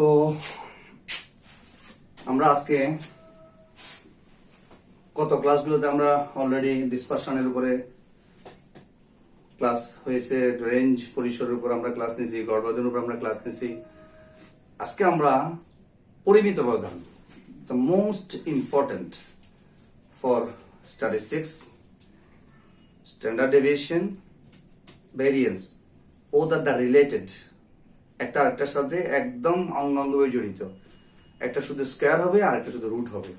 তো আমরা আজকে কত ক্লাসগুলোতে আমরা অলরেডি ডিসপারশনের উপরে ক্লাস হয়েছে, রেঞ্জ পরিসরের উপর আমরা ক্লাস নিয়েছি, গড় উপর আমরা ক্লাস নিয়েছি। আজকে আমরা পরিমিত ব্যবধান, the most important for statistics, standard deviation, variance, ও দ্যাট দ্য রিলেটেড, একটা আরেকটার সাথে একদম অঙ্গাঙ্গভাবে জড়িত। একটা শুধু স্কয়ার হবে আর একটা শুধু রুট হবে।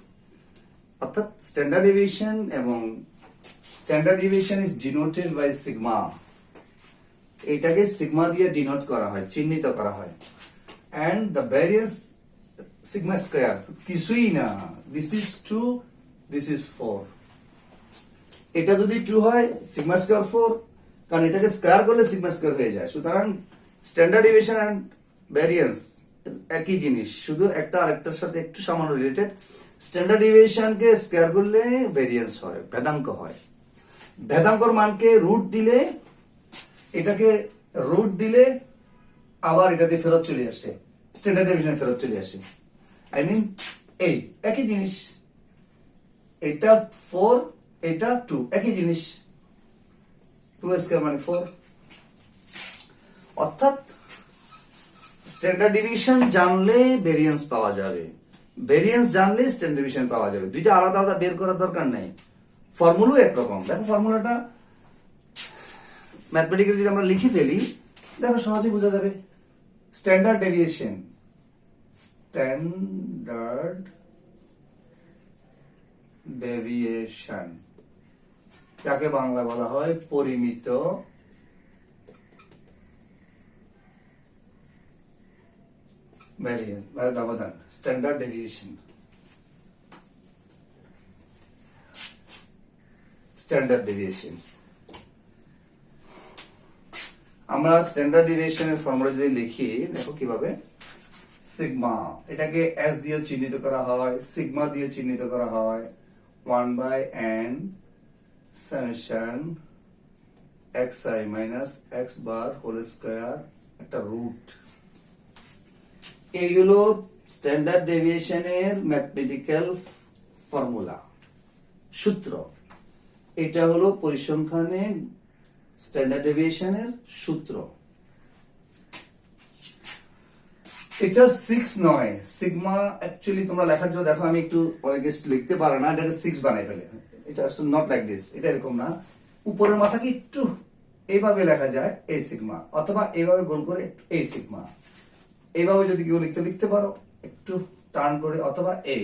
অর্থাৎ স্ট্যান্ডার্ড ডেভিয়েশন এবং standard deviation is denoted by sigma. এটাকে সিগমা দিয়ে ডিনোট করা হয়, চিহ্নিত করা হয়। And the variance sigma square কিছুই না, দিস ইজ 2, দিস ইজ 4। এটা যদি 2 হয় সিগমা স্কয়ার 4, কারণ এটাকে স্কয়ার করলে সিগমা স্কয়ার হয়ে যায়। সুতরাং স্ট্যান্ডার্ড ডেভিয়েশন এন্ড ভ্যারিয়েন্স একই জিনিস, শুধু একটা আরেকটার সাথে একটু সামান্য রিলেটেড। স্ট্যান্ডার্ড ডেভিয়েশনকে স্কয়ার করলে ভেরিয়েন্স হয়, ভেদাঙ্ক হয়। ভেদাঙ্কর মানকে রুট দিলে, এটাকে রুট দিলে আবার এটাতে ফেরত চলে আসে, স্ট্যান্ডার্ড ডেভিয়েশন ফেরত চলে আসে। আই মিন এই একই জিনিস, এটা 4, এটা 2, একই জিনিস। 2 স্কয়ার মানে 4। অর্থাৎ স্ট্যান্ডার্ড ডেভিয়েশন জানলে ভেরিয়েন্স পাওয়া যাবে, ভেরিয়েন্স জানলে স্ট্যান্ডার্ড ডেভিয়েশন পাওয়া যাবে। দুইটা আলাদা আলাদা বের করার দরকার নাই, ফর্মুলা একরকম। দেখো ফর্মুলাটা ম্যাথমেটিক্যালি যদি আমরা লিখে ফেলি, দেখো সহজেই বোঝা যাবে। স্ট্যান্ডার্ড ডেভিয়েশন, স্ট্যান্ডার্ড ডেভিয়েশন যাকে বাংলা বলা হয় পরিমিত ভ্যারিয়েন্স বা ব্যবধান, স্ট্যান্ডার্ড ডেভিয়েশন। স্ট্যান্ডার্ড ডেভিয়েশন, আমরা স্ট্যান্ডার্ড ডেভিয়েশনের ফর্মুলা যদি লিখি, দেখো কিভাবে। সিগমা, এটাকে এস দিয়ে চিহ্নিত করা হয়, সিগমা দিয়ে চিহ্নিত করা হয়। 1/n summation xi minus x bar whole square, একটা রুট। এই হলো স্ট্যান্ডার্ড ডেভিয়েশনের ম্যাথমেটিক্যাল ফর্মুলা, সূত্র। এটা হলো পরিসংখ্যানে স্ট্যান্ডার্ড ডেভিয়েশনের সূত্র। এটা 6 নয়, সিগমা অ্যাকচুয়ালি তোমরা লেখার জন্য দেখো আমি একটু অনেকে লিখতে পারে না, এটাকে 6 বানাই ফেলে। এটা নট লাইক দিস, এটা এরকম না। উপরের মাথাকে একটু এইভাবে লেখা যায় এই সিগমা, অথবা এইভাবে গোল করে এই সিগমা। এইভাবে যদি কেউ লিখতে পারো একটু টার্ন করে, অথবা এই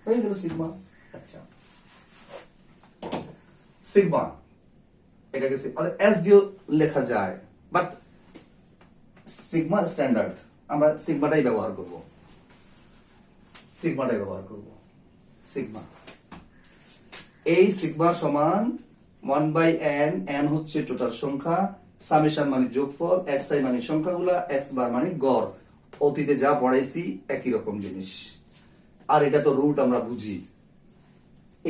হয়ে গেল সিগমা। আচ্ছা, সিগমা এটাকে এস দিয়ে লেখা যায়, বাট সিগমা স্ট্যান্ডার্ড, আমরা সিগমাটাই ব্যবহার করব, সিগমাটাই ব্যবহার করব। সিগমা, এই সিগমা সমান 1/n, n হচ্ছে টোটাল সংখ্যা, সামেশন মানে যোগফল, xi মানে সংখ্যাগুলা, x বার মানে গড়। অতীতে যা পড়াইছি একই রকম জিনিস। আর এটা তো রুট আমরা বুঝি,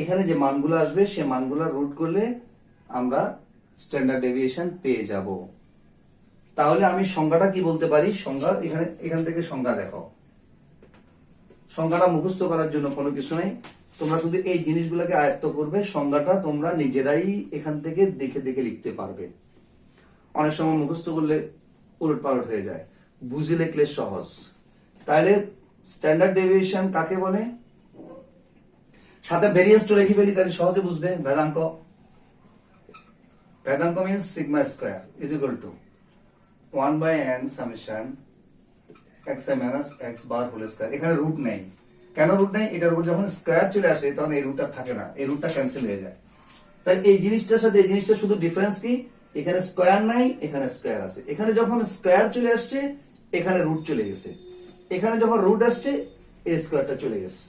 এখানে যে মানগুলো আসবে সে মানগুলো রুট করলে আমরা স্ট্যান্ডার্ড ডেভিয়েশন পেয়ে যাব। তাহলে আমি সংজ্ঞাটা কি বলতে পারি? সংজ্ঞা এখান থেকে সংজ্ঞা দেখো। সংজ্ঞাটা মুখস্থ করার জন্য কোনো কিছু নাই, তোমরা শুধু এই জিনিসগুলোকে আয়ত্ত করবে। সংজ্ঞাটা তোমরা নিজেরাই এখান থেকে দেখে দেখে লিখতে পারবে। অনেক সময় মুখস্থ করলে উলট পালট হয়ে যায়, বুঝে লিখলে সহজ। তাহলে স্ট্যান্ডার্ড ডেভিয়েশন কাকে বলে? সাথে ভেরিয়েন্সটা লিখে ফেলি, তাহলে সহজে বুঝবে। ভেদাঙ্ক, ভেদাঙ্ক means sigma square is equal to 1/n summation xi minus x bar whole square. এখানে রুট নেই, কেন রুট নেই? এটার উপর যখন স্কয়ার চলে আসে তখন এই রুটটা থাকে না, এই রুটটা ক্যান্সেল হয়ে যায়। তাই এই জিনিসটার সাথে এই জিনিসটা শুধু ডিফারেন্স কি, এখানে স্কয়ার নাই, এখানে স্কয়ার আছে। এখানে যখন স্কয়ার চলে আসছে এখানে রুট চলে গেছে, এখানে যখন রুট আসছে এই স্কয়ারটা চলে গেছে।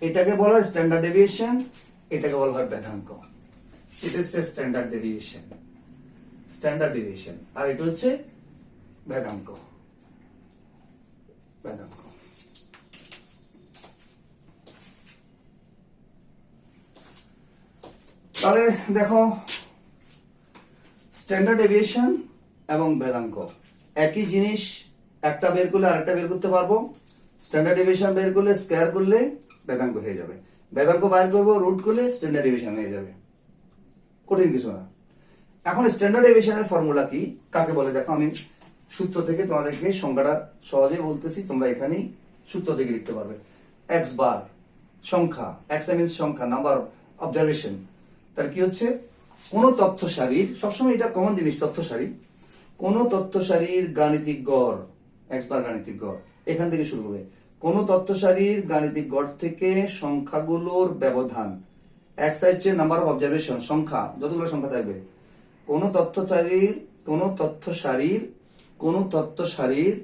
এটাকে বলা হয় স্ট্যান্ডার্ড ডেভিয়েশন, এটাকে বলা হয় ভেদাঙ্ক। এটা হচ্ছে স্ট্যান্ডার্ড ডেভিয়েশন, স্ট্যান্ডার্ড ডেভিয়েশন। আর এটা হচ্ছে ভেদাঙ্ক, ভেদাঙ্ক। তাহলে দেখো, স্ট্যান্ডার্ড ডেভিয়েশন এবং ভেদাঙ্ক একই জিনিস, একটা বের করলে আরেকটা বের করতে পারবো। স্ট্যান্ডার্ড ডেভিয়েশন বের করলে স্কয়ার করলে বেদাঙ্ক হয়ে যাবে, বেদাঙ্ক বাইর করবো রুট করলে স্ট্যান্ডার্ড ডেভিয়েশন হয়ে যাবে, কঠিন কিছু না। এখন স্ট্যান্ডার্ড ডেভিয়েশনের ফর্মুলা কি, কাকে বলে দেখো, আমি সূত্র থেকে তোমাদেরকে সংখ্যাটা সহজে বলতেছি, তোমরা এখানেই সূত্র থেকে লিখতে পারবে। এক্স বার সংখ্যা, এক্স মিন্স সংখ্যা, নাম্বার অবজারভেশন। তাহলে কি হচ্ছে, কোন তথ্য সারির, সবসময় এটা কমন জিনিস, তথ্য সারি, কোন তথ্য সারির গাণিতিক গড়, এক্স বার গাণিতিক গড়, এখান থেকে শুরু হবে। কোন তথ্য সারির গাণিতিক গড় থেকে সংখ্যাগুলোর ব্যবধান, এক্স হচ্ছে নাম্বার অফ অবজারভেশন, সংখ্যা, যতগুলো সংখ্যা থাকবে। কোন তথ্য সারির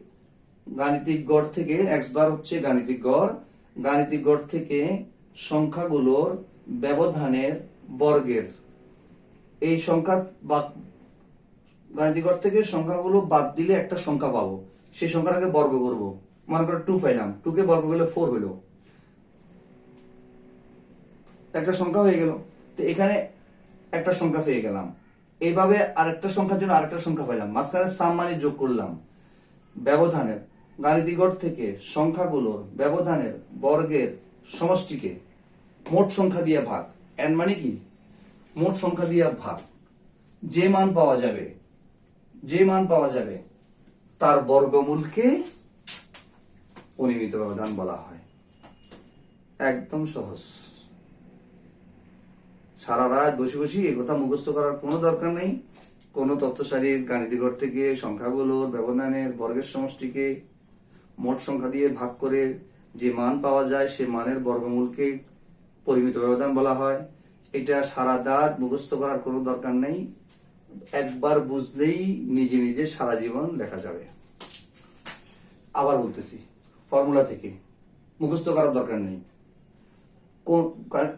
গাণিতিক গড় থেকে, এক্স বার হচ্ছে গাণিতিক গড় থেকে সংখ্যাগুলোর ব্যবধানের বর্গের, এই সংখ্যা গাণিতিক গড় থেকে সংখ্যাগুলো বাদ দিলে একটা সংখ্যা পাবো, সেই সংখ্যাটাকে বর্গ করব। মনে করো 2 পাইলাম, 2 কে বর্গ করলে 4 হইলো, একটা সংখ্যা হয়ে গেল। তো এখানে একটা সংখ্যা পেয়ে গেলাম, এইভাবে আরেকটা সংখ্যার জন্য আরেকটা সংখ্যা পাইলাম, মাঝখানে সাম মানে যোগ করলাম। ব্যবধানের গাণিতিক গড় থেকে সংখ্যাগুলোর ব্যবধানের বর্গের সমষ্টিকে মোট সংখ্যা দিয়ে ভাগ, এন মানে কি মোট সংখ্যা দিয়ে ভাগ, যে মান পাওয়া যাবে তার বর্গমূলকে পরিমিত ব্যবধান বলা হয়। একদম সহজ, সারা রাত বসে বসে এই কথা মুখস্থ করার কোনো দরকার নেই। কোন তথ্য সারির গাণিতিক গড় থেকে সংখ্যাগুলোর ব্যবধানের বর্গের সমষ্টিকে মোট সংখ্যা দিয়ে ভাগ করে যে মান পাওয়া যায় সে মানের বর্গমূলকে পরিমিত ব্যবধান বলা হয়। এটা সারা রাত মুখস্থ করার কোনো দরকার নেই, একবার বুঝলেই নিজে নিজে সারা জীবন লেখা যাবে। আবার বলতেছি, ফর্মুলা থেকে মুখস্থ করার দরকার নেই।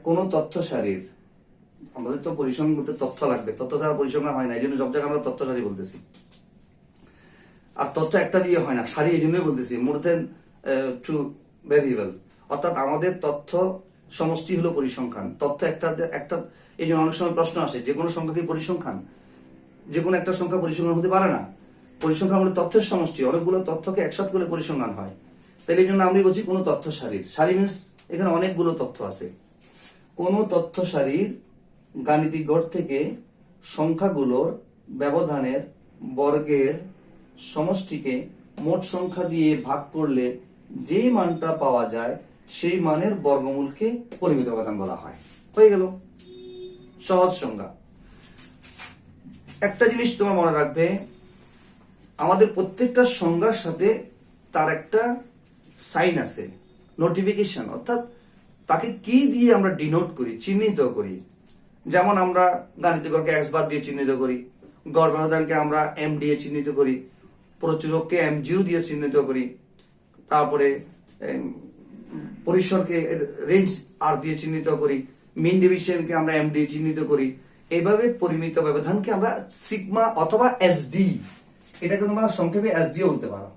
কোন তথ্য সারির, আমাদের তো পরিসংখ্যান করতে তথ্য লাগবে, তথ্য ছাড়া পরিসংখ্যান হয় না, এই জন্য সব জায়গায় আমরা তথ্য সারি বলতেছি। আর তথ্য একটা দিয়ে হয় না, সারি এই জন্যই বলতেছি, মোর দেন 2 ভেরিয়েবল, অর্থাৎ আমাদের তথ্য সমষ্টি হলো পরিসংখ্যান। তথ্য একটা এই জন্য অনেক সময় প্রশ্ন আসে, যে কোনো সংখ্যা কি পরিসংখ্যান? যে কোনো একটা সংখ্যা পরিসংখ্যান হতে পারে না। পরিসংখ্যান হলো তথ্যের সমষ্টি, অনেকগুলো তথ্যকে একসাথে করে পরিসংখ্যান হয়। তাই এই জন্য আমি বলছি কোন তথ্য সারির, সারি মিন্স এখানে অনেকগুলো তথ্য আছে। কোন তথ্য সারির গাণিতিক গড় থেকে সংখ্যাগুলোর ব্যবধানের বর্গের সমষ্টিকে মোট সংখ্যা দিয়ে ভাগ করলে যে মানটা পাওয়া যায় সেই মানের বর্গমূলকে পরিমিত ব্যবধান বলা হয়। হয়ে গেল সহজ সংজ্ঞা। একটা জিনিস তোমার মনে রাখবে, আমাদের প্রত্যেকটা সংজ্ঞার সাথে তার একটা সাইন আছে, নোটিফিকেশন, অর্থাৎ তাকে কি দিয়ে আমরা ডিনোট করি, চিহ্নিত করি। যেমন আমরা গাণিতিক গড়কে এক্স বার দিয়ে চিহ্নিত করি, গড় ব্যবধানকে আমরা এম দিয়ে চিহ্নিত করি, প্রচুরককে M0 দিয়ে চিহ্নিত করি, তারপরে পরিসরকে রেঞ্জ আর দিয়ে চিহ্নিত করি, মিন ডিভিশনকে আমরা M দিয়ে চিহ্নিত করি। এইভাবে পরিমিত ব্যবধানকে আমরা সিগমা অথবা SD, এটাকে তোমরা সংক্ষেপে SD ও বলতে পারো,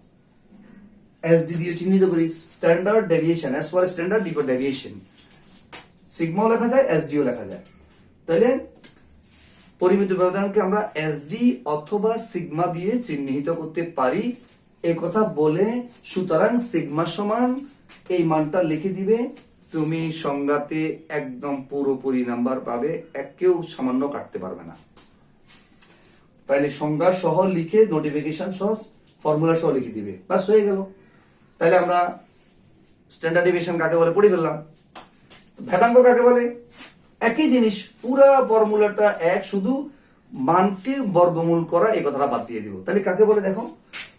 SD দিয়ে চিহ্নিত করি। Standard deviation, as per standard deviation, সিগমাও লেখা যায়, SD ও লেখা যায়। তাহলে পরিমিত ব্যবধানকে আমরা SD অথবা সিগমা দিয়ে চিহ্নিত করতে পারি, এই কথা বলে, সুতরাং সিগমা সমান এই মানটা লিখে দিবে, তুমি সংজ্ঞাতে একদম পুরোপুরি নাম্বার পাবে, কেউ সামান্য কাটতে পারবে না। তাহলে সংজ্ঞা সহ লিখে, নোটিফিকেশন সহ, ফর্মুলা সহ লিখে দিবে, বাস হয়ে গেল। তাহলে আমরা স্ট্যান্ডার্ড ডেভিয়েশন কাকে বলে পড়ে ফেললাম। ভেদাঙ্ক কাকে বলে? একই জিনিস, পুরা ফর্মুলাটা এক, শুধু মানকে বর্গমূল করা এই কথাটা বাদ দিয়ে দিব। তাহলে কাকে বলে দেখো,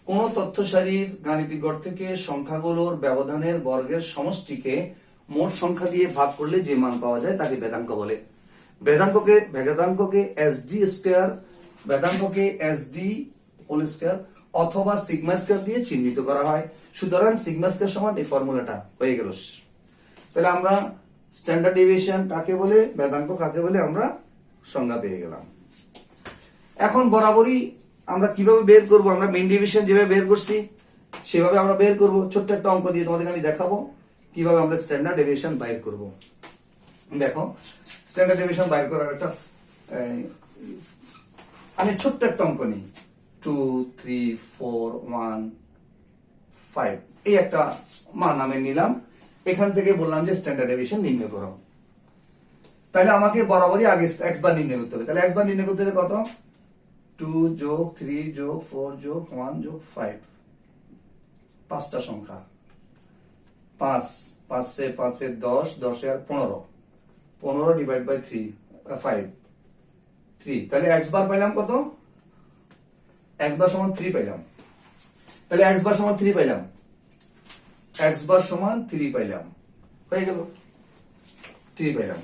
কোন তথ্য সারির গাণিতিক গড় থেকে সংখ্যাগুলোর ব্যবধানের বর্গের সমষ্টিকে মোট সংখ্যা দিয়ে ভাগ করলে যে মান পাওয়া যায় তাকে ভেদাঙ্ক বলে। ভেদাঙ্ককে SD হোল স্কয়ার অথবা সিগমা স্কয়ার দিয়ে চিহ্নিত করা হয়। সুতরাং সিগমা স্কয়ার সমান এই ফর্মুলাটা হয়ে গেল। তাহলে আমরা স্ট্যান্ডার্ড ডেভিয়েশন কাকে বলে, ভেদাঙ্ক কাকে বলে আমরা সংজ্ঞা পেয়ে গেলাম। এখন বরাবরই আমরা কিভাবে বের করব, আমরা মিন ডিভিশন যেভাবে বের করছি সেভাবে আমরা বের করব। ছোট্ট একটা অঙ্ক দিয়ে তোমাদেরকে আমি দেখাবো কিভাবে আমরা স্ট্যান্ডার্ড ডেভিয়েশন বাইর করব। দেখো, স্ট্যান্ডার্ড ডেভিয়েশন বাইর করার একটা আমি ছোট্ট একটা অঙ্ক নিই, 2 3 4 1 5 এই একটা মান আমি নিলাম, এখান থেকে বললাম যে স্ট্যান্ডার্ড ডেভিয়েশন নির্ণয় করো। তাহলে আমাকে বরাবরই আগে x বার নির্ণয় করতে হবে। তাহলে x বার নির্ণয় করতে হলে কত? 2 যোগ 3 যোগ 4 যোগ 1 যোগ 5, পাঁচটা সংখ্যা, 5 5 से 5 से 10, 10 আর 15, 15 ডিভাইড বাই 3 5 3। তাহলে x বার পাইলাম কত? x বার সমান 3 পাইলাম। তাহলে x বার সমান 3 পাইলাম, x বার সমান 3 পাইলাম, হয়ে গেল 3 পাইলাম।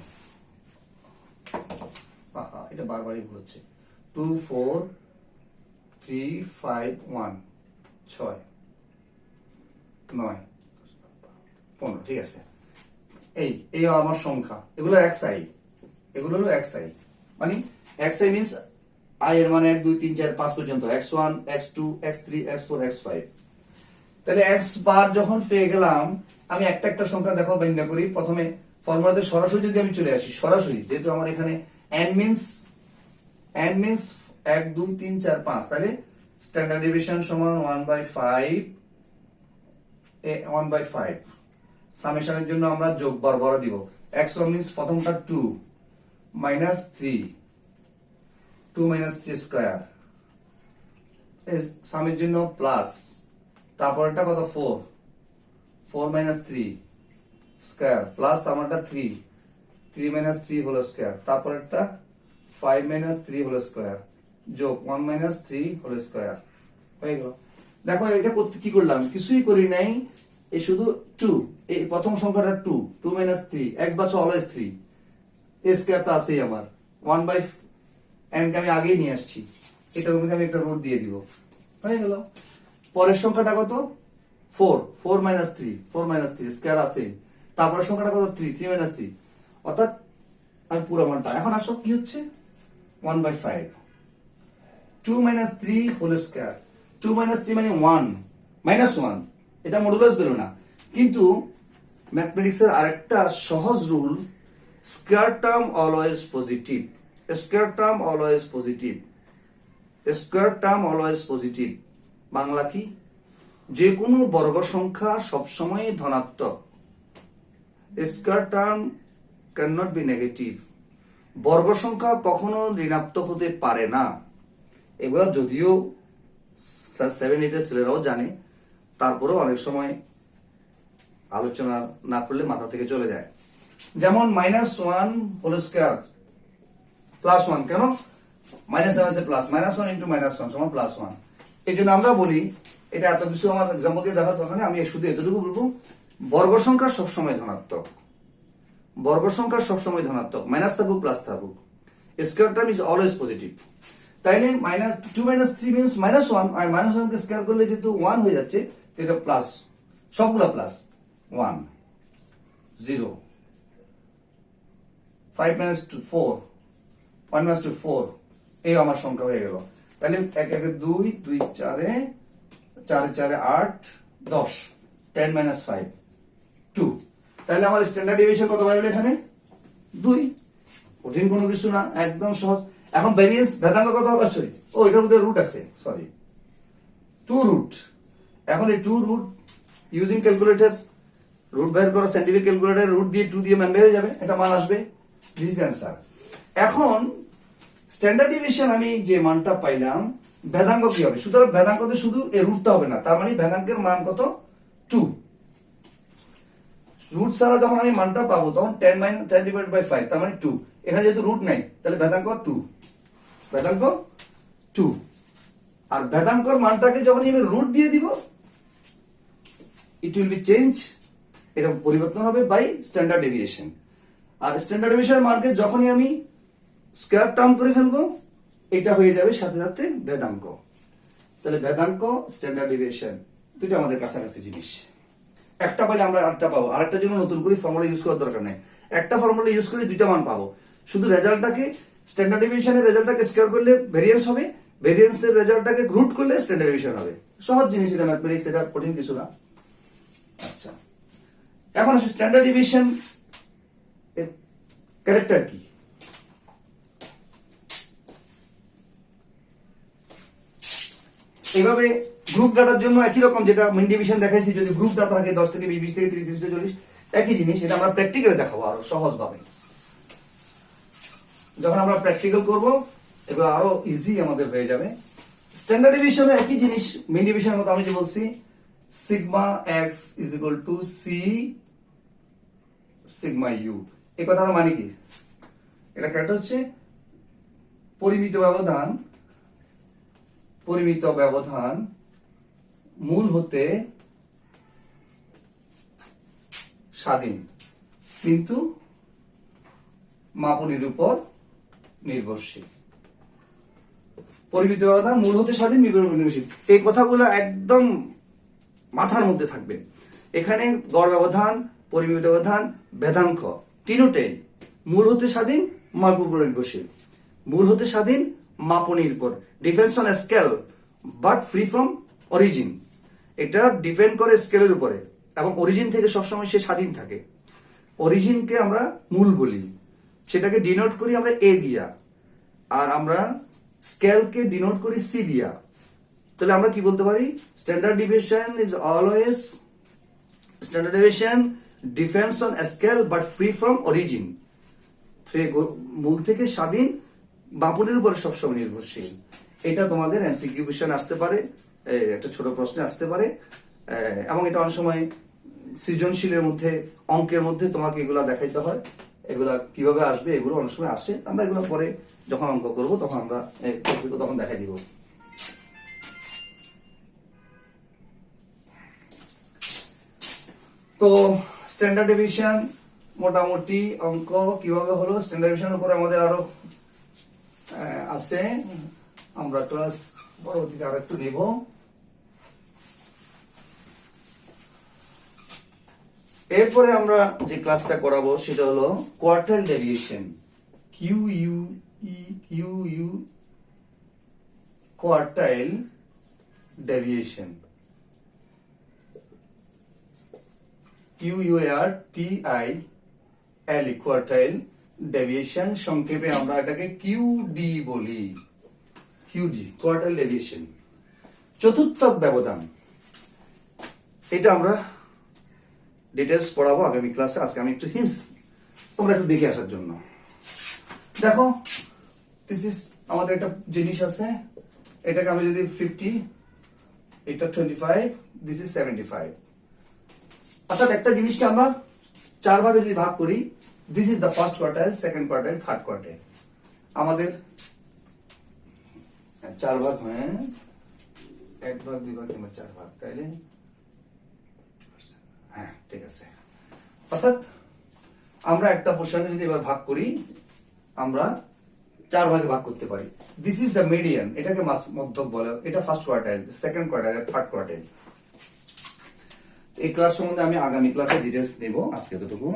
এটা বারবারই ভুল হচ্ছে। 2 4 3 5 1 6 9 15, ঠিক আছে। এই আমার সংখ্যা, এগুলো xi, এগুলো হলো xi, মানে xi মিন্স i এর মানে 1 2 3 4 5 পর্যন্ত, x1 x2 x3 x4 x5। তাহলে x বার যখন পেয়ে গেলাম, আমি একটা একটা সংখ্যা দেখো বের করি। প্রথমে ফর্মুলাতে সরাসরি যদি আমি চলে আসি, সরাসরি, যেহেতু আমার এখানে n মিন্স 1 2 3 4 5, তাহলে স্ট্যান্ডার্ড ডেভিয়েশন সমান 1/5 সামেশনের জন্য আমরা যোগ বরাবর দিব। x1 মিন্স প্রথমটা 2 মাইনাস 3 2 মাইনাস 3 স্কয়ার, সামের জন্য প্লাস, তারপরটা কত 4 4 মাইনাস 3 স্কয়ার প্লাস, তারপরটা 3 3 মাইনাস 3 হোল স্কয়ার, তারপরটা 5 মাইনাস 3 হোল স্কয়ার যোগ 1 মাইনাস 3 হোল স্কয়ার, হয়ে গেল। দেখো এটা করতে কি করলাম, কিছুই করি নাই, এই শুধু 2, এই প্রথম সংখ্যাটা 2 2 মাইনাস 3, x বাচ অলওয়েজ 3, এ স্কয়ার তো আছেই আমার, 1/n কে আমি আগেই নিয়ে আসছি, এটার মধ্যে আমি একটা রুট দিয়ে দিব, হয়ে গেল। পরের সংখ্যাটা কত? 4 4 মাইনাস 3 4 মাইনাস 3 স্কয়ার আছে, তারপরের সংখ্যাটা কত? 3 3 মাইনাস 3, অর্থাৎ আমি পুরো মানটা, এখন আসো কি হচ্ছে 1/5 2 মাইনাস 3 হোল স্কয়ার, 2 মাইনাস 3 মানে 1 মাইনাস 1, এটা মডুলাস বেরো না। কিন্তু ম্যাথমেটিক্সের আরেকটা সহজ rule, square term always positive, square term always positive, square term always positive. Bangla কি? যে কোনো বর্গ সংখ্যা সবসময় ধনাত্মক, square term can not be negative, বর্গ সংখ্যা কখনো ঋণাত্মক হতে পারে না। এগুলো যদিও ক্লাস 7 8 এর ছেলেরাও জানে, তারপরেও অনেক সময় আলোচনা না করলে মাথা থেকে চলে যায়। যেমন -1 হোল স্কয়ার প্লাস 1, কেন? মাইনাস আছে প্লাস, -1 ইন্টু -1 সমান +1। এই জন্য আমরা বলি, এটা এত কিছু আমার এক্সাম্পল দিয়ে দেখার দরকার নেই, আমি শুধু এতটুকু বলবো, বর্গ সংখ্যা সবসময় ধনাত্মক, বর্গ সংখ্যা সবসময় ধনাত্মক, মাইনাস থাকুক প্লাস থাকুক, square term is always positive. তাইলে -2 মাইনাস 3 মিন্স -1, আর -1 কে স্কয়ার করলে যেহেতু 1 হয়ে যাচ্ছে, তো এটা প্লাস, সবগুলা প্লাস, 1 0 5 মাইনাস 2 4 1 মাইনাস 2 4, এই আমার সংখ্যা হয়ে গেল। তাহলে 1 1 2 2 4 4 4 8 10 10 মাইনাস 5 2। তাহলে আমার স্ট্যান্ডার্ড ডেভিয়েশন কত বাইরে এখানে? 2। কঠিন কোনো কিছু না, একদম সহজ। এখন ভেরিয়েন্স ভেদাঙ্ক কত হবে? সরি, ও এটার মধ্যে রুট আছে, সরি 2 রুট। এখন এই 2 রুট ইউজিং ক্যালকুলেটর রুট বের করো, সাইন্টিফিক ক্যালকুলেটর রুট দিয়ে 2 দিয়ে মান বের হয়ে যাবে, এটা মান আসবে, দিস ইজ অ্যানসার। এখন স্ট্যান্ডার্ড ডেভিয়েশন আমি যে মানটা পাইলাম, ভেদাঙ্ক কি হবে? সুতরাং ভেদাঙ্কতে শুধু এই রুটটা হবে না, তার মানে ভেদাঙ্কের মান কত? 2। রুট ছাড়া যখন আমি মানটা পাবো তখন 10 ডিভাইডেড বাই 5, তার মানে 2। এখানে যেহেতু রুট নাই, তাহলে ভেদাঙ্ক 2, ভেদাঙ্ক 2। আর ভেদাঙ্কর মানটাকে যখন আমি রুট দিয়ে দিব, ইট উইল বি চেঞ্জ, এটা পরিবর্তন হবে বাই স্ট্যান্ডার্ড ডেভিয়েশন। আর স্ট্যান্ডার্ড ডেভিয়েশনের মানকে যখনই আমি স্কয়ার টার্ম করে ফেলবো, এটা হয়ে যাবে সাথে সাথে ভেদাঙ্ক। তাহলে ভেদাঙ্ক, স্ট্যান্ডার্ড ডেভিয়েশন দুটো আমাদের কাছাকাছি জিনিস। একটা পাইলে আমরা আরেকটা পাবো, আরেকটার জন্য নতুন করে ফর্মুলা ইউজ করার দরকার নেই, একটা ফর্মুলা ইউজ করে দুইটা মান পাবো। শুধু রেজাল্টটাকে, স্ট্যান্ডার্ড ডেভিয়েশনের রেজাল্টটাকে স্কয়ার করলে ভেরিয়েন্স হবে, ভেরিয়েন্সের রেজাল্টটাকে রুট করলে স্ট্যান্ডার্ড ডেভিয়েশন হবে। সহজ জিনিস এটা, ম্যাথমেটিক্স, এটা কঠিন কিছু না। আচ্ছা, এখন আসলে স্ট্যান্ডার্ড ডেভিয়েশন এর ক্যারেক্টার কি? এইভাবে গ্রুপ ডাটার জন্য একই রকম, যেটা মিন ডিভিশন দেখাইছি, যদি গ্রুপ ডাটা থাকে 10 থেকে 20, 20 থেকে 30, 30 থেকে 40, একই জিনিস। এটা আমরা প্র্যাকটিক্যালে দেখাবো আরো সহজভাবে। যখন আমরা প্র্যাকটিক্যাল করব এগুলো আরো ইজি আমাদের হয়ে যাবে। স্ট্যান্ডার্ড ডিভিশনে একই জিনিস, মিন ডিভিশনের মতো আমি যে বলছি sigma x is equal to c sigma u. এই কথাটা মানে কি? এটা কারেক্ট হচ্ছে পরিমিত ব্যবধান মূল হতে স্বাধীন কিন্তু মাপনীর উপর নির্ভরশীল। পরিমিত ব্যবধান মূল হতে স্বাধীন, নির্ভরশীল, এই কথাগুলো একদম মাথার মধ্যে থাকবে। এখানে গড় ব্যবধান, পরিমিত ব্যবধান, ভেদাঙ্ক তিনটাই মূল হতে স্বাধীন, মাপের উপর নির্ভরশীল। মূল হতে স্বাধীন, মাপনীর উপর, depends on scale but free from origin. এটা ডিপেন্ড করে স্কেলের উপরে এবং অরিজিন থেকে সবসময় সে স্বাধীন থাকে। অরিজিনকে আমরা মূল বলি, সেটাকে ডিনোট করি আমরা এ দিয়া, আর আমরা স্কেলকে ডিনোট করি সি দিয়া। তাহলে আমরা কি বলতে পারি? Standard deviation is always, standard deviation depends on scale but free from origin. মূল থেকে স্বাধীন, মাপনের উপর সবসময় নির্ভরশীল। এটা তোমাদের এমসিকিউ কোশ্চেন আসতে পারে, একটা ছোট প্রশ্নে আসতে পারে, এবং এটা অনেক সময় সৃজনশীলের মধ্যে, অঙ্কের মধ্যে তোমাকে এগুলা দেখাইতে হয়। এগুলা কিভাবে আসবে এগুলো অনেক সময় আসে, আমরা এগুলো পরে যখন অঙ্ক করব তখন আমরা তখন দেখাই দিব। তো স্ট্যান্ডার্ড ডিভিশন মোটামুটি অঙ্ক কিভাবে হলো, স্ট্যান্ডার্ড ডিভিশনের উপরে আমাদের আরো আছে, আমরা ক্লাস পরবর্তীতে আরো একটু নিব। এরপরে আমরা যে ক্লাসটা করাবো সেটা হলো quartile deviation, Q quartile deviation, QUARTIL quartile deviation, সংক্ষেপে আমরা এটাকে কিউডি বলি। কিউডি কোয়ার্টাইল ডেভিয়েশন, চতুর্থক ব্যবধান। এটা আমরা ডিটেলস পড়াবো আগামী ক্লাসে। আজকে আমি একটু হিন্টস তোমরা একটু দেখে আসার জন্য। দেখো, দিস ইজ আমাদের একটা জিনিস আছে, এটাকে আমি যদি 50, এটা 25, দিস ইজ 75। অর্থাৎ একটা জিনিসকে আমরা 4 ভাগে যদি ভাগ করি, this is the first quartile, second quartile, third quartile. আমাদের 4 ভাগ হয়, 1 ভাগ, 2 ভাগ কিংবা 4 ভাগ, তাইলে হ্যাঁ ঠিক আছে। অর্থাৎ আমরা একটা পোর্শনে যদি এবার ভাগ করি, আমরা 4 ভাগে ভাগ করতে পারি। দিস ইজ দ্য মিডিয়ান, এটাকে মধ্যক বলে। এটা first quartile, second quartile, third quartile. এই ক্লাস সম্বন্ধে আমি আগামী ক্লাসে ডিটেলস নেব, আজকে এতটুকু।